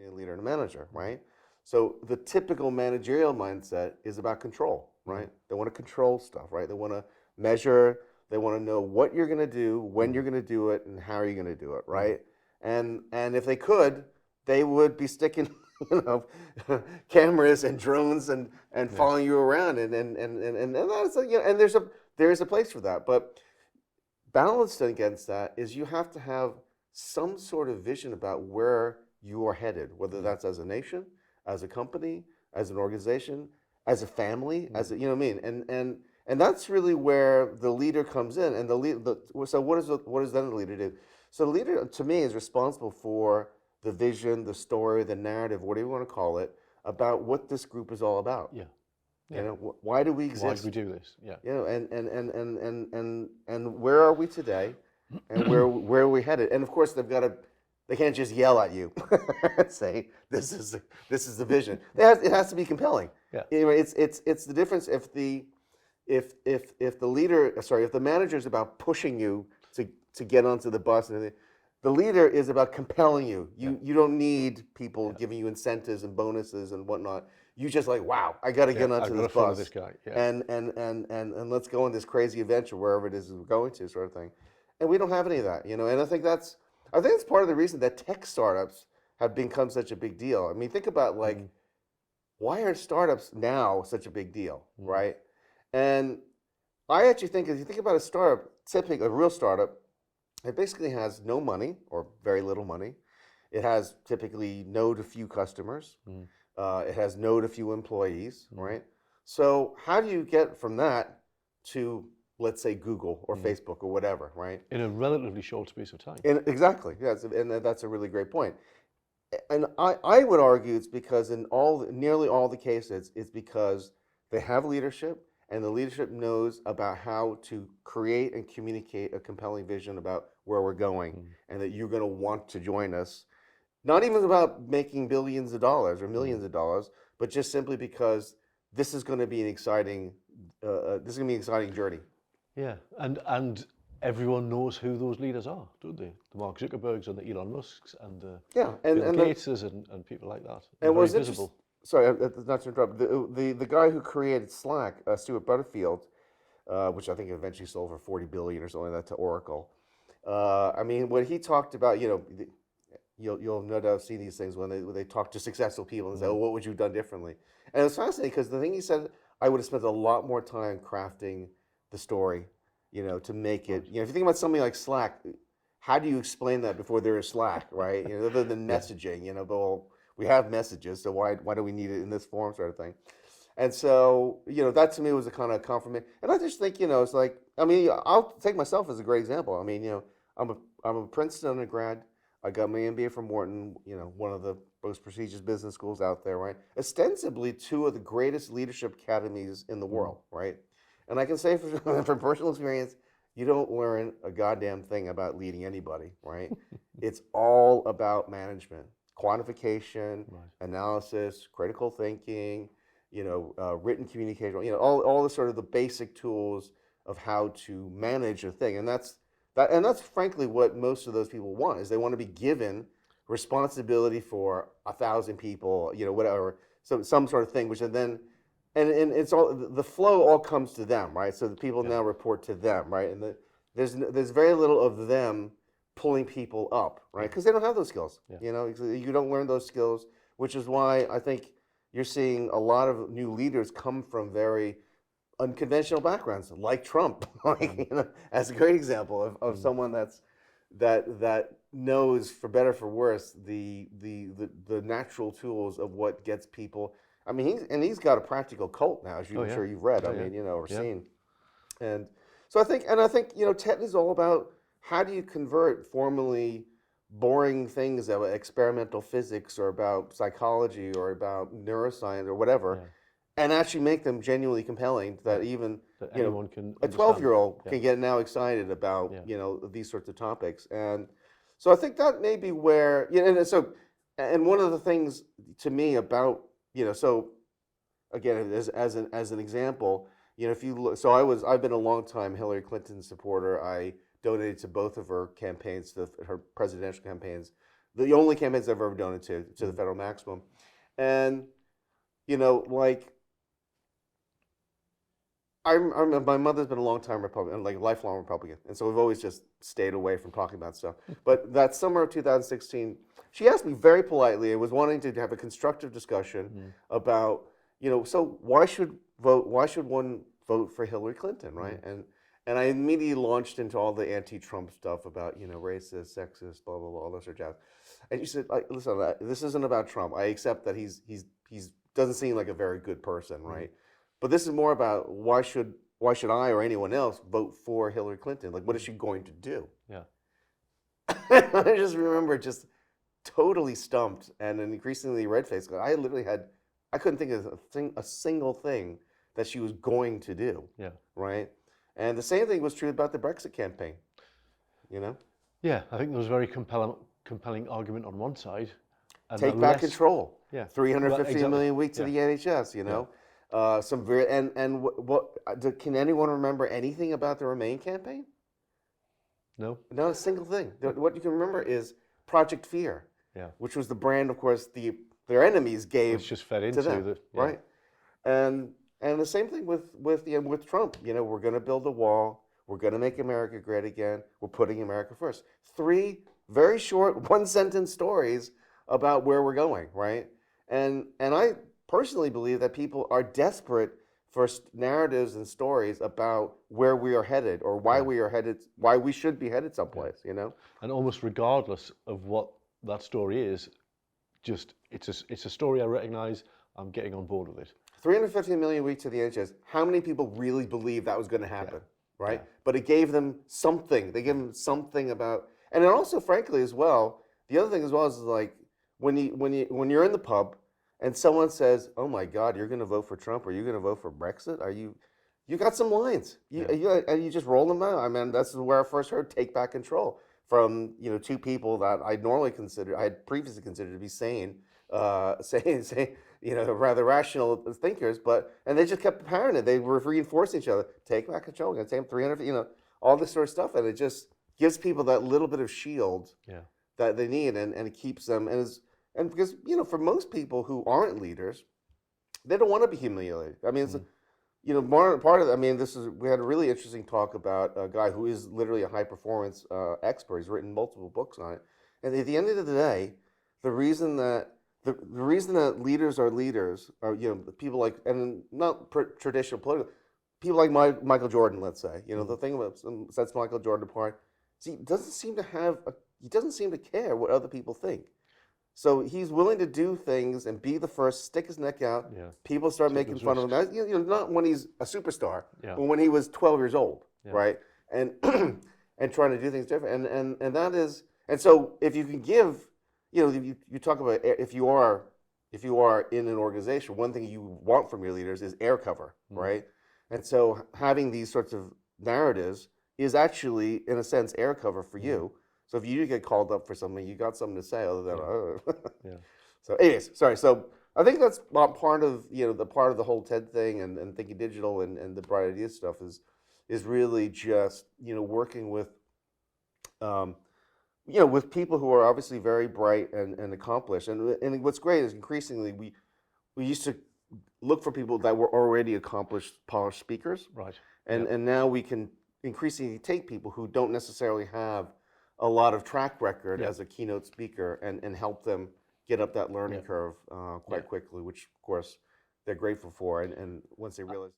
between a leader and a manager, right? So the typical managerial mindset is about control, right? They want to control stuff, right? They want to measure, they want to know what you're going to do, when you're going to do it, and how you're going to do it, right? And if they could, they would be sticking, you know, cameras and drones and Yeah. following you around, and that's you know, and there's a place for that, but balanced against that is you have to have some sort of vision about where you are headed, whether that's as a nation, as a company, as an organization, as a family, as a, you know what I mean, and that's really where the leader comes in, and the lead. So what does then the leader do? So the leader, to me, is responsible for the vision, the story, the narrative, whatever you want to call it, about what this group is all about. Yeah. You Yeah. know, why do we Why do we exist? do this? Yeah. You know, and where are we today, and where are we headed? And of course, they can't just yell at you and say this is the vision. It has to be compelling. Yeah. You know, it's the difference if the leader, sorry, if the manager is about pushing you to get onto the bus, and the leader is about compelling you. You don't need people giving you incentives and bonuses and whatnot. You just like, wow, I got to get Yeah. I've onto got this to follow bus, this guy. Yeah. and let's go on this crazy adventure wherever it is we're going to, sort of thing. And we don't have any of that, you know. And I think that's part of the reason that tech startups have become such a big deal. I mean, think about like, why are startups now such a big deal, right? And I actually think if you think about a startup, typically a real startup, it basically has no money or very little money. It has typically no to few customers. It has no to few employees, right? So how do you get from that to, let's say, Google or Facebook or whatever, right? In a relatively short space of time. Exactly, yes, and that's a really great point. And I would argue it's because in nearly all the cases, it's because they have leadership, and the leadership knows about how to create and communicate a compelling vision about where we're going, and that you're going to want to join us. Not even about making billions of dollars or millions of dollars, but just simply because this is going to be an exciting, journey. Yeah. And everyone knows who those leaders are, don't they? The Mark Zuckerbergs and the Elon Musks and the Yeah, Bill Gateses and people like that. They're and very what's interesting. visible. Sorry, not to interrupt. The guy who created Slack, Stuart Butterfield, which I think eventually sold for 40 billion or something like that to Oracle. I mean, when he talked about, you know, you'll no doubt see these things when they talk to successful people and say, "Oh, what would you have done differently?" And it was fascinating because the thing he said, I would have spent a lot more time crafting the story, you know, to make it. You know, if you think about something like Slack, how do you explain that before there is Slack, right? You know, other than messaging, you know, but well, we have messages, so why do we need it in this form, sort of thing. And so, you know, that to me was a kind of confirmation. And I just think, you know, it's like, I mean, I'll take myself as a great example. I mean, you know, I'm a Princeton undergrad. I got my MBA from Wharton, you know, one of the most prestigious business schools out there, right? Ostensibly two of the greatest leadership academies in the world, right? And I can say from personal experience, you don't learn a goddamn thing about leading anybody, right? It's all about management, quantification, analysis, critical thinking, you know, written communication, you know, all the sort of the basic tools of how to manage a thing, and that's frankly what most of those people want is they want to be given responsibility for 1,000 people, you know, whatever, some sort of thing, which and it's all the flow all comes to them, right? So the people now report to them, right? And there's very little of them pulling people up, right? Because they don't have those skills. You know, you don't learn those skills, which is why I think you're seeing a lot of new leaders come from very unconventional backgrounds, like Trump, like, you know, as a great example of someone that knows, for better for worse, the natural tools of what gets people. I mean, he's got a practical cult now, as I'm sure you've read. I mean, you know, or seen. And so I think, you know, TED is all about how do you convert formerly boring things about experimental physics or about psychology or about neuroscience or whatever, and actually make them genuinely compelling that even That you know anyone can a understand. 12-year-old can get now excited about you know these sorts of topics. And so I think that may be where, you know, and so, and one of the things to me about, you know, so again, as an example, you know, if you look, so I've been a long time Hillary Clinton supporter. I donated to both of her campaigns, her presidential campaigns, the only campaigns I've ever donated to the federal maximum. And, you know, like, my mother's been a long time Republican, like lifelong Republican, and so we've always just stayed away from talking about stuff. But that summer of 2016, she asked me very politely and was wanting to have a constructive discussion about, you know, so why should one vote for Hillary Clinton, right? And I immediately launched into all the anti-Trump stuff about, you know, racist, sexist, blah blah blah, all that sort of jazz. And she said, like, listen, this isn't about Trump. I accept that he's doesn't seem like a very good person, right? But this is more about why should I or anyone else vote for Hillary Clinton? Like, what is she going to do? Yeah. I just remember just totally stumped and an increasingly red-faced. I couldn't think of a single thing that she was going to do. Yeah. Right. And the same thing was true about the Brexit campaign. You know. Yeah, I think there was a very compelling argument on one side. And Take back control. Yeah. 350 million a week to the NHS. You know. Some very can anyone remember anything about the Remain campaign? No. Not a single thing. What you can remember is Project Fear, which was the brand, of course, their enemies gave it's just fed into to them, right? And the same thing with Trump. You know, we're going to build a wall. We're going to make America great again. We're putting America first. 3 very short, one-sentence stories about where we're going, right? And I personally believe that people are desperate for narratives and stories about where we are headed or why we are headed, why we should be headed someplace, you know? And almost regardless of what that story is, just it's a story I recognize, I'm getting on board with it. 350 million a week to the NHS. How many people really believe that was going to happen, right? But it gave them something. They gave them something about, and then also, frankly, as well, the other thing as well is like when you're in the pub and someone says, "Oh my God, you're going to vote for Trump, or you're going to vote for Brexit," you got some lines, and you just roll them out. I mean, that's where I first heard "take back control" from, you know, 2 people that I had previously considered to be sane, saying, you know, rather rational thinkers, and they just kept powering it. They were reinforcing each other. Take back control. We're going to take 300, you know, all this sort of stuff, and it just gives people that little bit of shield that they need, and it keeps them and because, you know, for most people who aren't leaders, they don't want to be humiliated. I mean, it's, you know, part of it, I mean, we had a really interesting talk about a guy who is literally a high performance expert. He's written multiple books on it. And at the end of the day, the reason that leaders are leaders are, you know, people like, and not traditional political, people like Michael Jordan, let's say, you know, the thing about sets Michael Jordan apart, he doesn't seem to care what other people think. So he's willing to do things and be the first, stick his neck out. People start making fun of him. You know, not when he's a superstar, but when he was 12 years old, right? And and trying to do things different. And that is, and so if you can give, you know, you talk about if you are in an organization, one thing you want from your leaders is air cover, right? And so having these sorts of narratives is actually, in a sense, air cover for you. So if you do get called up for something, you got something to say other than, So anyways, sorry. So I think that's part of, you know, the whole TED thing and Thinking Digital and the Bright Ideas stuff is really just, you know, working with, you know, with people who are obviously very bright and accomplished. And what's great is increasingly we used to look for people that were already accomplished, polished speakers. Right. And now we can increasingly take people who don't necessarily have a lot of track record as a keynote speaker and help them get up that learning curve quite quickly, which of course they're grateful for. And once they realize